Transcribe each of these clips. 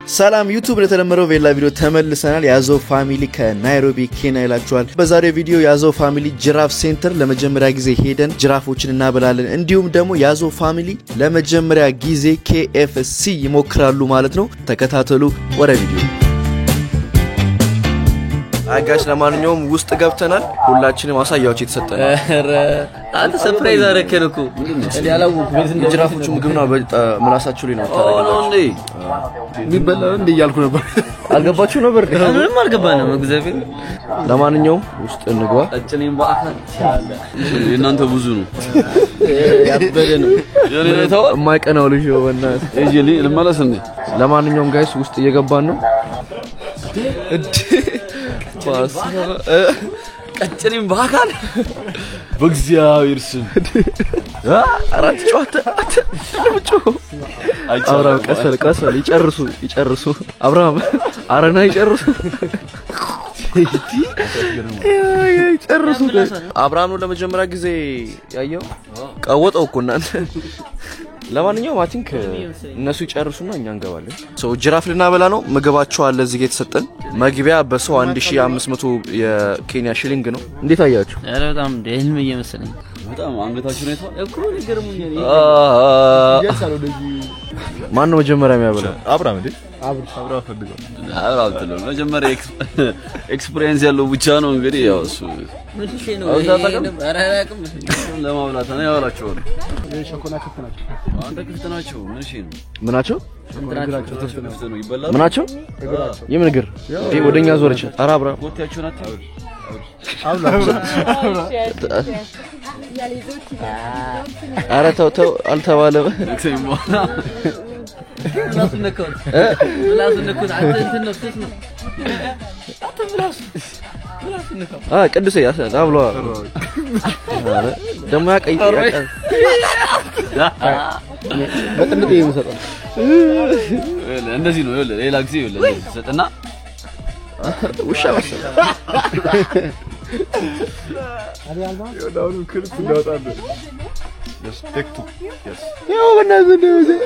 ሰላም ዩቲዩብ ለተለመደው ቬላ ቪዲዮ ተመልሰናል ያዞ ፋሚሊ ከናይሮቢ ኬንያ ይላችኋል በዛሬው ቪዲዮ ያዞ ፋሚሊ ጅራፍ ሴንተር ለመጀመሪያ ጊዜ ሄደን ጅራፎችን እናበላለን እንዲሁም ደግሞ ያዞ ፋሚሊ ለመጀመሪያ ጊዜ KFC ይሞክራሉ ማለት ነው ተከታተሉ ወደ ቪዲዮ አጋሽ ለማንኛውም ውስጥ ገብተናል ሁላችንም አሳያዎች የተሰጠን አንተ ሰርፕራይዝ አረከነኩ እንዴ ያላውቁ ጅራፎቹ ምግብ ነው ምላሳቸው ላይ ነው ታረጋላችሁ ቢበላው እንዴ ያልኩ ነበር አልገባችሁ ነበር ምንም አልገባንም እግዚአብሔር ለማንኛውም ውስጥ እንግባ እጭኔም በአካል ያለ እናንተ ብዙ ነው ያበደ ነው የኔታው የማይቀናው ልጅ ወናት እጂ ልመለስ እንዴ ለማንኛውም ጋይስ ውስጥ እየገባን ነው ባስ ቀጭኔም በአካል በእግዚአብሔር ስም አራት ጨዋታ አብራም ቀሰል ይጨርሱ አብራም አረና ይጨርሱ አብራም ነው ለመጀመሪያ ጊዜ ያየው ቀወጠው እኮ እናንተ ለማንኛውም አይ ቲንክ እነሱ ይጨርሱና እኛ እንገባለን ሶ ጅራፍ ልናበላ ነው ምግባቸው አለ እዚህ ጋር የተሰጠን መግቢያ በሰው 1500 የኬንያ ሽሊንግ ነው እንዴት አያችሁ አረ በጣም ደህልም እየመሰለኝ በጣም አንገታችሁ ነው እኮ ይገርሙኛል ያሳለው ደጂ ማን ነው መጀመሪያ የሚያበላው አብራም እንዴ አብራ ፈልገው አብራም ተለው መጀመሪያ ኤክስፒሪየንስ ያለው ብቻ ነው እንግዲህ ያው እሱ ምንሽ ነው አራራቅም ለማብላት ነው ያወራቸው ሸኮና ከተናቸው አንተ ክፍተናቸው ምንሽ ነው ምናቸው እግራቸው ተሽከፍተ ነው ይበላል ምናቸው የምን እግር ወደኛ ዞርች አራብራ ወጥያቸው ናት አረ ተው አልተባለም ላስ ነከው አንተ እንትን ነው ስትስ ነው ቅዱስ ያሳብሎ አረ ደሞ ያቀይ በጥንት ይመሰጣል እንደዚህ ነው ይኸውልህ ሌላ ጊዜ ይኸውልህ ሰጠና ውሻ መሰለ يوداون كل كداوطال يس تكتو يس يا بنات እንደዚህ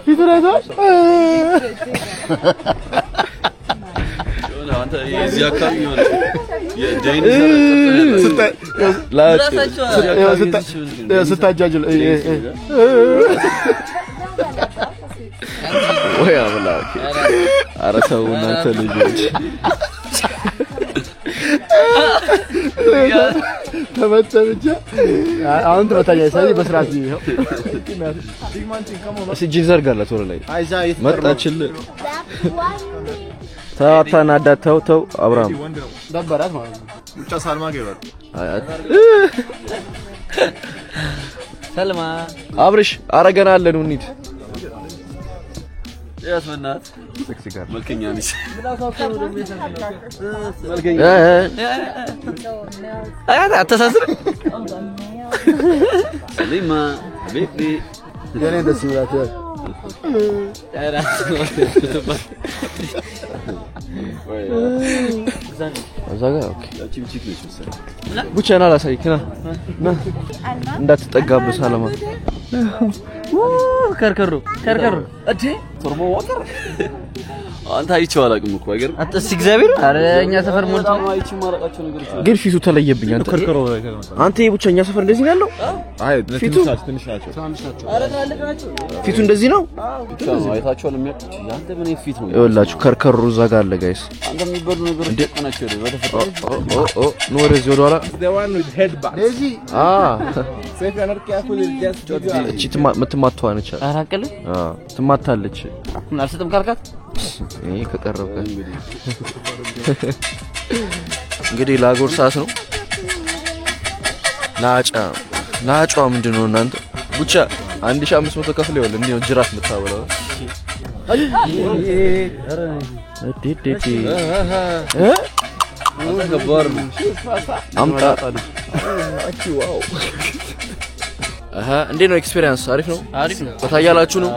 ፊትራታስ አንተ እዚህ አካባቢ ነው የዳይኖሰር ስታጃጅል ወይ አምላክ አረሰው እናንተ ልጆች ተመተብቻ አሁን ተመታኛ ሳይ በስራት ነው እሺ ዘርጋላት ወረ ላይ መጣችል ተው አብራም ደበራት ማለት ነው ብቻ ሳልማ ገባል ሰልማ አብርሽ አረገናለን እንሂድ ያስመናት ሴክሲ ጋር መልከኛ ነሽ መልከኛ አተሳስር ሰሊማ ቤቢ የኔ ደስ ይላል አዛጋ ኦኬ ቺምቺክ ነሽ መሰለኝ ቡቻና ላሳይክና እንዳትጠጋብስ አለማ ከርከሩ እዴ ፎርሞ ዋተር አንተ አይቼው አላውቅም እኮ አይገርም አጥስ እግዚአብሔር አረኛ ሰፈር ሞልቶ አይቼው ማራቃቸው ነገሮች ግን ፊቱ ተለየብኝ አንተ የቡቻኛ ሰፈር እንደዚህ ነው ያለው አይ ትንሽ ናቸው አረ ታልቅ ናቸው ፊቱ እንደዚህ ነው አይታቸው ለሚያውቁት አንተ ምን ፊት ነው ይኸውላችሁ ከርከሩ እዛ ጋር አለ ጋይስ አንተ የሚበሉ ነገሮች ተቀናቸው በተፈጠረ ነው ወደዚህ ወደ ኋላ the one with head back ለዚህ safe and not careful is just እቺ ምትማቷን ነች አራቀለ ትማታለች ምን አልሰጥም ካልካት ይሄ ከቀረበ እንግዲህ ላጎርሳስ ነው ናጫ ምንድነው እናንተ ብቻ 1500 ከፍለ ይወል እንዴ ጅራፍ መታወለው ገባር አምጣ ዋው እንዴ ነው ኤክስፒሪየንስ አሪፍ ነው ፈታያላችሁ ነው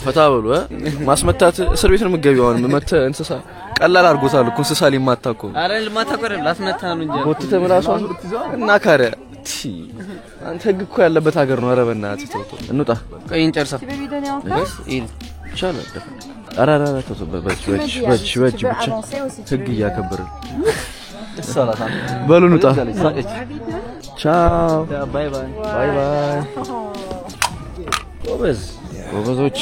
ፈታ በሉ ማስመታት እስር ቤት ነው የምትገቢው አሁን መመተ እንስሳ ቀላል አርጎታል እኮ እንስሳ ሊማታ እኮ አረ ሊማታ እኮ ላስመታ ነው እንጂ ወጥተ ምላሷን እና ካረ አንተ ግኮ ያለበት ሀገር ነው። ኧረ በእናትህ ተው እንውጣ። ቆይ እንጨርሳ ይቻላል። ኧረ ተው በች ብቻ ህግ እያከበርን በሉ እንውጣ። ቻው ባይ ባይ ባይ ባይ። ጎበዞች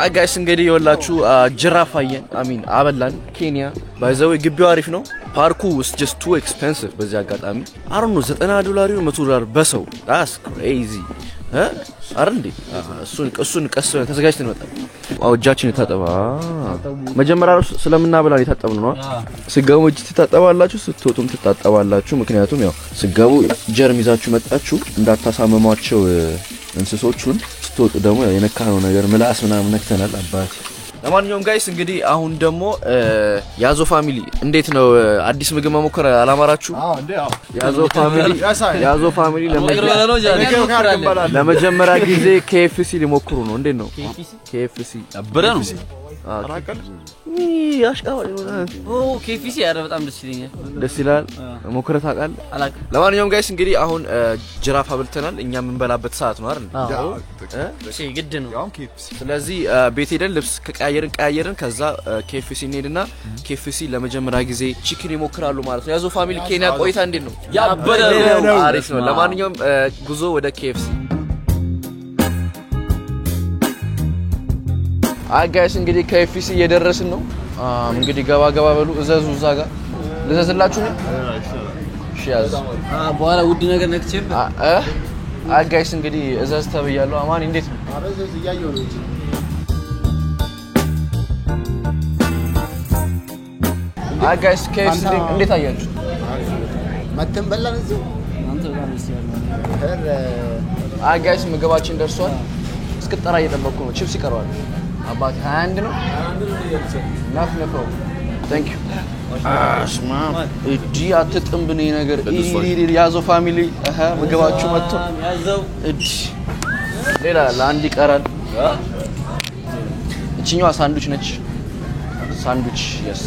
አይ ጋይስ እንግዲህ ይወላችሁ ጅራፍ አየን አሚን አበላን ኬንያ ባይዘው ግቢው አሪፍ ነው ፓርኩ is just too expensive በዚህ አጋጣሚ አሁን ነው $90 $100 በሰው that's crazy አረንዲ እሱን ቀስ ተዘጋጅተን መጣ እጃችን ታጠባ መጀመሪያ ስለምናበላ የታጠብን ነው ስጋው እጅ ትታጠባላችሁ ስትወጡም ትታጠባላችሁ ምክንያቱም ያው ስጋው ጀርም ይዛችሁ መጣችሁ እንዳታሳመሟቸው እንስሶቹን ስትወጡ ደግሞ የነካነው ነገር ምላስ ምናምን ነክተናል አባት ለማንኛውም ጋይስ እንግዲህ አሁን ደግሞ ያዞ ፋሚሊ እንዴት ነው አዲስ ምግብ መሞከር አላማራችሁ ያዞ ፋሚሊ ለመጀመሪያ ጊዜ KFC ሊሞክሩ ነው እንዴት ነው KFC አበረ ነው ያሽቃው KFC ያረ በጣም ደስ ይላል ሞክረህ ታውቃለህ ለማንኛውም ጋይስ እንግዲህ አሁን ጅራፍ አብልተናል እኛ የምንበላበት ሰዓት ነው አይደል እሺ ግድ ነው ስለዚህ ቤት ሄደን ልብስ ቀያየርን ከዛ KFC እንሄድና KFC ለመጀመሪያ ጊዜ ቺክን ይሞክራሉ ማለት ነው ያዞ ፋሚሊ ኬንያ ቆይታ እንዴት ነው ያበረ ነው አሪፍ ነው ለማንኛውም ጉዞ ወደ KFC አይ ጋይስ እንግዲህ KFC እየደረስን ነው እንግዲህ ገባ በሉ እዘዙ እዛ ጋር ልዘዝላችሁ ነው እሺ ያዝ በኋላ ውድ ነገር ነክቼ አይ ጋይስ እንግዲህ እዘዝ ተብያለሁ አማን እንዴት ነው አረዘዝ እያየው ነው እንጂ አይ ጋይስ KFC እንዴት አያችሁ መተን በላን እዚህ አንተ በጣም ይስያል አይ ጋይስ ምግባችን ደርሷል እስክጠራ እየጠበቅኩ ነው ቺፕስ ይቀርባል አባት 21 ነው ናፍ ነው thank you አስማ እጂ አትጥምብኔ ነገር ያዞ ፋሚሊ ምግባችሁ መጥቶ ያዘው እጂ ሌላ ለአንድ ይቀራል እቺኛዋ ሳንዱች ነች ሳንዱች yes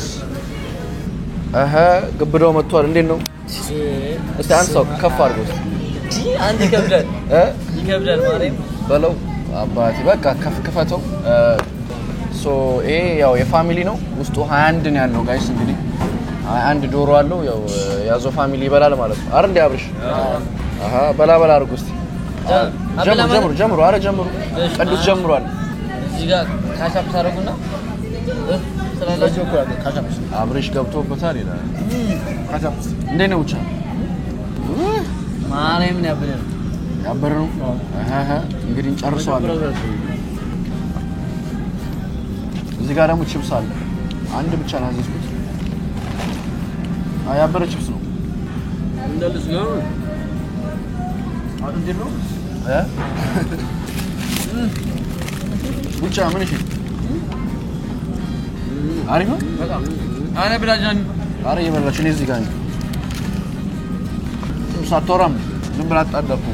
ግብዳው መጥቷል እንዴት ነው እስቲ አንሳው ከፍ አድርጎ እጂ አንድ ይከብዳል ማለት በለው አባቴ በቃ ከፍከፈተው ሶ ያው የፋሚሊ ነው ውስጡ 21 ነው ያለው ጋይስ እንግዲህ 21 ዶሮ አለው ያው ያዞ ፋሚሊ ይበላል ማለት ነው አረንዲ አብርሽ በላ አርጉ እስቲ ጀምሩ አረ ጀምሩ ቅዱስ ጀምሯል እዚህ ጋር ካሻፕ ታረጉና ስለዚህ እኮ ካሻፕ አብርሽ ገብቶበታል ይላል ካሻፕ እንዴት ነው ብቻ ማርያምን ያበረ ነው እንግዲህ እንጨርሰዋለን እዚህ ጋር ደግሞ ቺፕስ አለ አንድ ብቻ ነው አዘዝኩት ያበረ ቺፕስ ነው እንደልስ ነው አሁን እንዴት ነው ብቻ ምን እሺ አሪፍ ነው በጣም አነ ብላጃን አረ የበላሽ ነው እዚህ ጋር ሳቶራም ምን ብላ አጣደፉ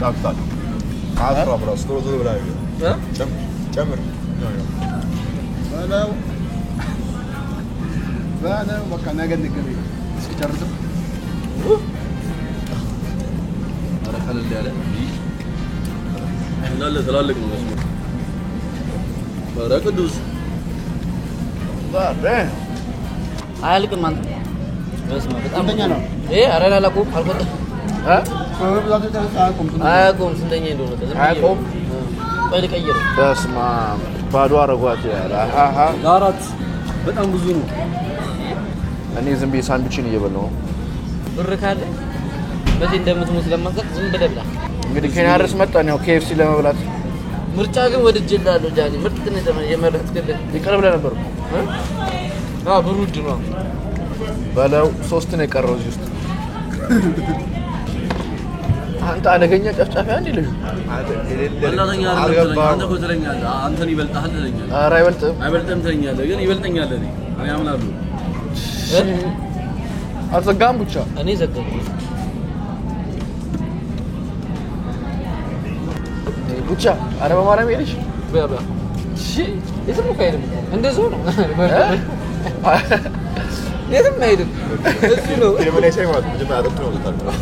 ዳክታል አፍራ ብራስ ቶሎ ብላ ጨምር ባለው በቃ ነገ ንገሪ እስኪ ጨርሰው አረ ከለል ያለ እንዳለ ተላልቅ ነው መስሎ ባረቅዱስ ባረ አያልቅም አንተ በስማ በጣም አንደኛ ነው አረላላቁ አልቆጠ አያቆም ስንተኛ እንደሆነ አያቆም ቆይ ቀይር በስማ ባዶ አረጓት ያለ ለአራት በጣም ብዙ ነው እኔ ዝም ብዬ ሳንዱችን እየበላሁ ብር ካለ በዚህ እንደምትሞት ለማንቀጥ ዝም ብለህ ብላ እንግዲህ ኬንያ ድረስ መጣን ያው KFC ለመብላት ምርጫ ግን ወድጄላለሁ ጃኒ ምርጥ ነው የመረጥክልህ ይቀርብ ለነበር ብሩ ውድ ነው በለው 3 ነው የቀረው እዚህ ውስጥ አንተ አደገኛ ጨፍጫፊ አንዴ ልጅ በላተኛ አይደለም አንተ ኮተለኛል አንተን ይበልጣል ትለኛለህ ኧረ አይበልጥም ትለኛለህ ግን ይበልጠኛል እኔ አምናለሁ አልዘጋም ብቻ እኔ ዘጋሁ ብቻ ኧረ በማርያም ሄደሽ በባ እሺ የትም ካይደም እንደዚህ ነው የትም አይደለም እሱ ነው የመለሰ ማለት ነው ጀማዓ አጥቶ ነው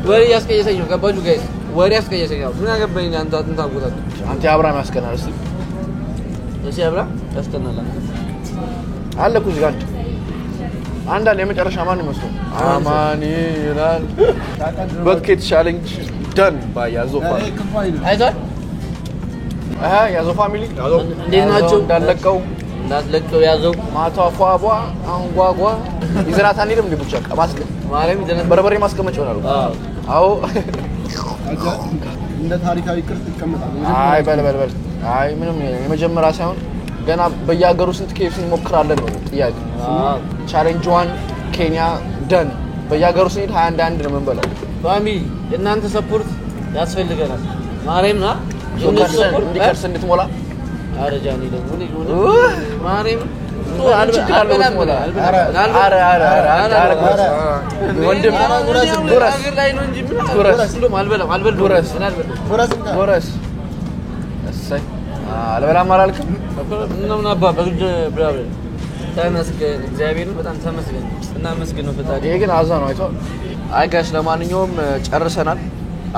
ወሬ ያስቀየሰኝ ነው ገባችሁ ጋይስ ወሬ ያስቀየሰኝ ነው ምን አገባኝ አንተ አጥንታውቁት አንተ አብራም ያስቀናል እስቲ እሺ አብራ ያስቀናል አለ ኩዝ ጋር አንድ አለ የመጨረሻ ማን ይመስለው አማኒ ይላል በትኬት ቻሌንጅ done by ያዞ ፋሚሊ አይቷል ያዞ ፋሚሊ እንዴት ናቸው እንዳለቀው ያዘው ማታ ፏቧ አንጓጓ ይዘናት አንልም እንዴ ብቻ ቀባስከ ማርያም ይዘናት በርበሬ ማስቀመጫ ነው አዎ እንደ ታሪካዊ ቅርስ ይቀመጣል አይ በል አይ ምንም የመጀመሪያ ሳይሆን ገና በየሀገሩ ስንት ኬፍ እንሞክራለን ነው ጥያቄ ቻሌንጅ 1 ኬንያ done በየሀገሩ ስንት 21 ነው የምንበላው ፋሚሊ እናንተ ሰፖርት ያስፈልገናል ማርያምና እንዲከርስ እንድትሞላ አረጃኒ ደግሞ ማርያም ወንድም ጉረስ እሰይ አልበላም አላልክም ምንም አባ በግድ ብራብ ተመስገን እግዚአብሔርን በጣም ተመስገን እናመስግን ነው ፈጣሪ ይሄ ግን አዛ ነው አይቶ አይ ጋይስ ለማንኛውም ጨርሰናል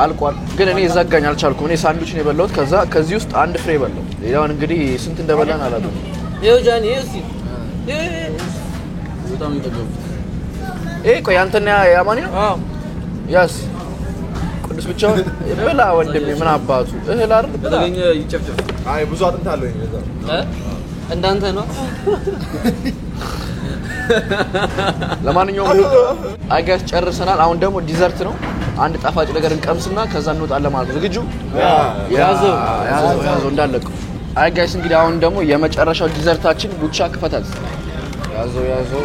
አልቋል ግን እኔ ዘጋኝ አልቻልኩም እኔ ሳንዱች ነው የበላሁት ከዚህ ውስጥ አንድ ፍሬ በላው ሌላውን እንግዲህ ስንት እንደበላን አላውቅም ይኸው ጃኒ እስቲ በጣም ይጠገቡ ቆይ አንተና ያማኒ ነው አዎ ያስ ቅዱስ ብቻውን ይበላ ወንድሜ ምን አባቱ እህል አይደል በተገኘ ይጨፍጨፍ አይ ብዙ አጥንት አለው ይሄ እንዳንተ ነው ለማንኛውም አጋስ ጨርሰናል አሁን ደግሞ ዲዘርት ነው አንድ ጣፋጭ ነገር እንቀምስና ከዛ እንወጣለን ማለት ነው ዝግጁ ያዘው እንዳለቀው አጋስ እንግዲህ አሁን ደግሞ የመጨረሻው ዲዘርታችን ቡቻ ክፈታል ያዘው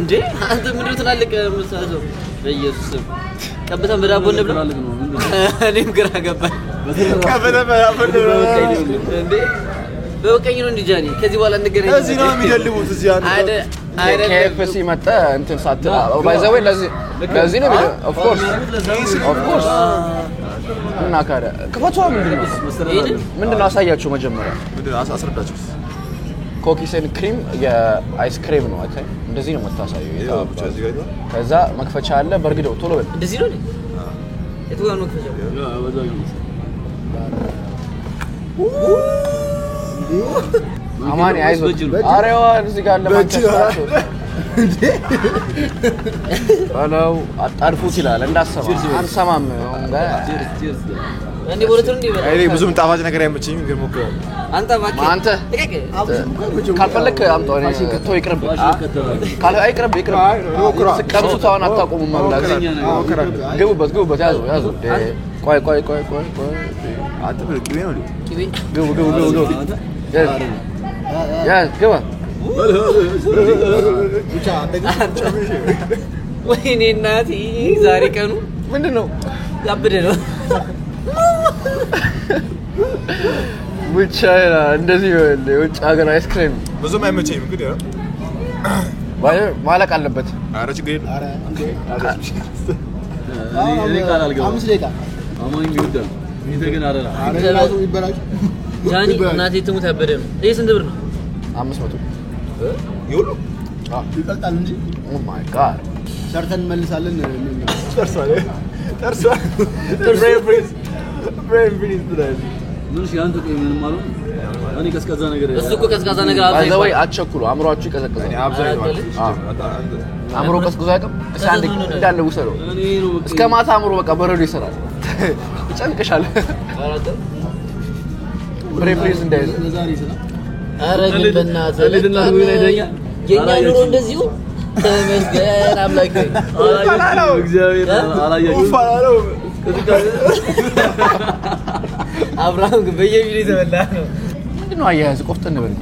እንዴ አንተ ምንድነው ትላልቅ መስታዘው በኢየሱስ ቀበተን በዳቦ እንብላ እኔም ግራ ገባኝ ቀበተን በዳቦ እንዴ በቀኝ ነው እንዲጃኒ ከዚህ በኋላ እንገናኝ እዚህ ነው የሚደልቡት እዚህ አንተ KFC መጣ እንትን ሳትላ ባይ ዘ ወይ ለዚህ ነው ኦፍ ኮርስ እና ካረ ከፈቷ ምንድነው አሳያችሁ መጀመሪያ አስረዳችሁ ኮኪስ ኤንድ ክሪም የአይስክሪም ነው አይተ እንደዚህ ነው መታሳየው ከዛ መክፈቻ አለ በርግደው ቶሎ በል እንደዚህ ነው የቱ ጋር ነው መክፈቻው አማን አይዞህ አሬዋ እዚህ ጋር ለማንከሳቸው እንዴ አለው አጣርፉት ይላል እንዳሰማ አንሰማም እንዴ ወለቱ እንዴ አይ ብዙም ጣፋጭ ነገር አይመቸኝም ግን ሞክረው አንተ ካልፈለክ አምጣው እኔ ከቶ ይቅርብ ካለ አይቅርብ ቀምሱት አሁን አታቆሙም መብላት ግቡበት ያዙ ቆይ አጥብቅ ግቢ ነው ግቡ ያ ግባ ብቻ ወይኔ እናቴ ዛሬ ቀኑ ምንድነው ያብደ ነው ብቻ እንደዚህ የውጭ ሀገር አይስክሪም ብዙም አይመቸኝም እንግዲህ ማለቅ አለበት ኧረ ችግር የለም ኧረ እንዴ እኔ ቃል አልገባም 5 ደቂቃ አማኝ ይወዳ ይተገና አረራ አረራቱ ይበላጭ ጃኒ እናቴ ትሙት ያበደ ነው ይሄ ስንት ብር ነው 500 ይሁሉ ይቀልጣል እንጂ ኦ ማይ ጋድ ሰርተን መልሳለን ጠርሷል ብሬን ፍሪዝ ብለህ ምን ሲያንተ ቆይ ምን ማለት እኔ ቀዝቃዛ ነገር እሱ እኮ ቀዝቃዛ ነገር ባይ ዘ ወይ አትቸኩሉ አምሮአችሁ ይቀዘቅዛል አምሮ ቀዝቅዞ ያቀም ሳንድ እንዳለ ውሰደው እስከ ማታ አምሮ በቃ በረዶ ይሰራል ይጨንቅሻል ብሬን ፍሪዝ እንዳይዝ ለዛሬ ይሰራል አረ ግን በእናትህ የኛ ኑሮ እንደዚሁ ተመስገን አምላክ አላየው እግዚአብሔር አላየው ኡፋላው አብርሃም ግን በየቪዲዮ ተበላ ነው ምንድነው አያያዝ ቆፍጠን በል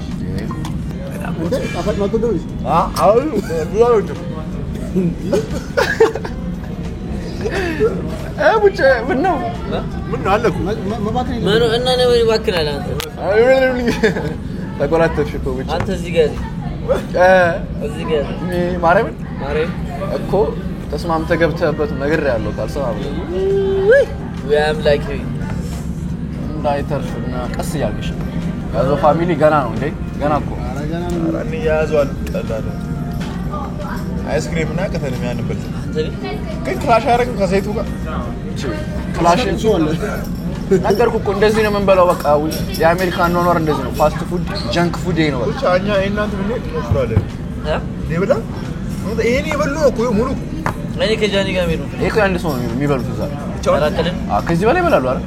እንዴ ጣፋጭ ማጥቶ ነው አው ብላውት ብቻ ምን ነው አለኩ መባከን ማኑ እና ነው ይባክናል አንተ ተቆራጠፍሽ እኮ ብቻ አንተ እዚህ ጋር እዚህ ጋር ማርያም እኮ ተስማምተህ ገብተህበት ነገር ያለው ካልሰማም ወይ አምላክ እንዳይተርፍና ቀስ ያልሽ ያዞ ፋሚሊ ገና ነው እንዴ ገና እኮ አራገና ነው ያዟል ቀላል አይስክሪም እና ከተለም ያንበት ግን ክላሽ ያደረግን ከዘይቱ ጋር ክላሽ ነገርኩ እኮ እንደዚህ ነው የምንበላው በቃ የአሜሪካን ኖር እንደዚህ ነው ፋስት ፉድ ጃንክ ፉድ ነው ብቻ እኛ እናንተ ምን ይመስላል ለበላ እኔ ይበሉ እኮ ሙሉ እኔ ከጃኒ ጋር ነው እኮ አንድ ሰው ነው የሚበሉት እዛ አራከልን ከዚህ በላይ ይበላሉ አይደል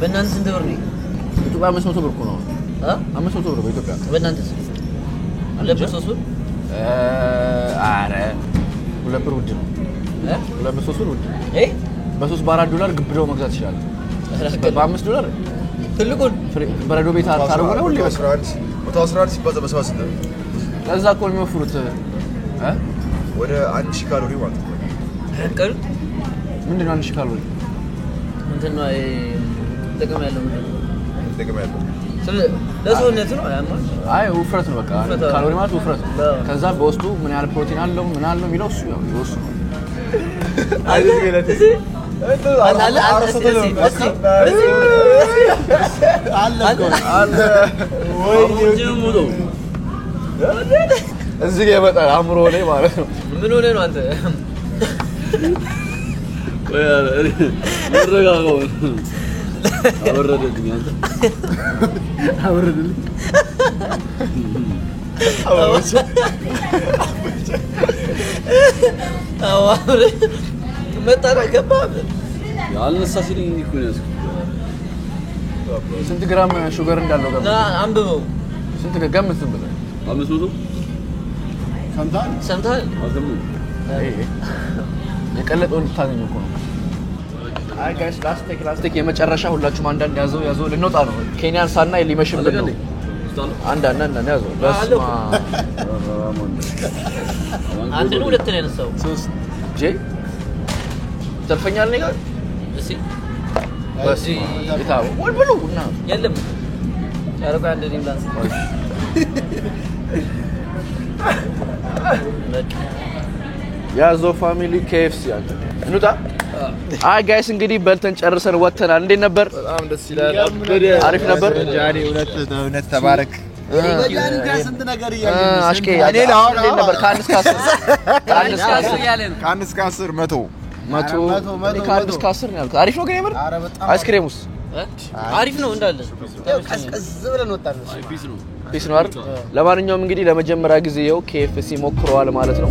በእናንተ ስንት ብር ነው ኢትዮጵያ 500 ብር እኮ ነው 500 ብር በኢትዮጵያ በእናንተ ለብሶ ብር አረ ሁለት ብር ውድ ነው ለብሶ ብር ውድ በ3 በ4 ዶላር ግብደው መግዛት ይችላል በ5 ዶላር ትልቁን በረዶ ቤት አታረጉ ነው ሁሉ 11 ሲባዛ በ7 ለዛ እኮ ነው የሚወፍሩት ወደ 1000 ካሎሪ ማለት ነው ቀር ምንድነው 1000 ካሎሪ እንትን ነው ጥቅም ያለው ጥቅም ያለው ለሰውነት ነው አይ ውፍረት ነው በቃ ካሎሪ ማለት ውፍረት ከዛ በውስጡ ምን ያህል ፕሮቲን አለው ምን አለው የሚለው እሱ ያው ይወሱ አይደል ገለቴ አለ ወይ ጅሙዶ እዚህ ጋር ይመጣል አምሮ ላይ ማለት ነው ምን ሆነ ነው አንተ ወይ ረጋጋው አወረደልኝ አንተ አወረደልኝ አዋረ መጣራ ገባ ያልነሳ ሲልኝ እኮ ነው ስንት ግራም ሹገር እንዳለው ገባ አንብበው ስንት ገምት ዝም ብለህ 500 ሰምታል አዘሙ የቀለጠው እንድታገኙ እኮ ነው አይ ጋይስ ላስቲክ የመጨረሻ ሁላችሁም አንዳንድ ያዘው ልንወጣ ነው ኬንያን ሳና ሊመሽብን ነው አንዳንድ ያዘው በስማ አንተ ነው ሁለት ነው ያነሳው 3 ጄ ተፈኛል ነገር እሺ በስ ይታው ወልብሉና የለም ያረጋ አንድ ዲምላንስ ያዘው ፋሚሊ KFC አንተ እንውጣ አይ ጋይስ እንግዲህ በልተን ጨርሰን ወተናል እንዴት ነበር በጣም ደስ ይላል አሪፍ ነበር ጃኒ እውነት ተባረክ በጃኒ ጋር ስንት ነገር እያየን አሽቄ እኔ ለአሁን እንዴት ነበር ከአንድ እስከ 10 100 ከአንድ እስከ 10 ነው ያልኩት አሪፍ ነው ግን የምር አይስክሬሙስ አሪፍ ነው እንዳለ ቀዝቀዝ ብለን ወጣን ፒስ ነው አይደል ለማንኛውም እንግዲህ ለመጀመሪያ ጊዜ KFC ሞክረዋል ማለት ነው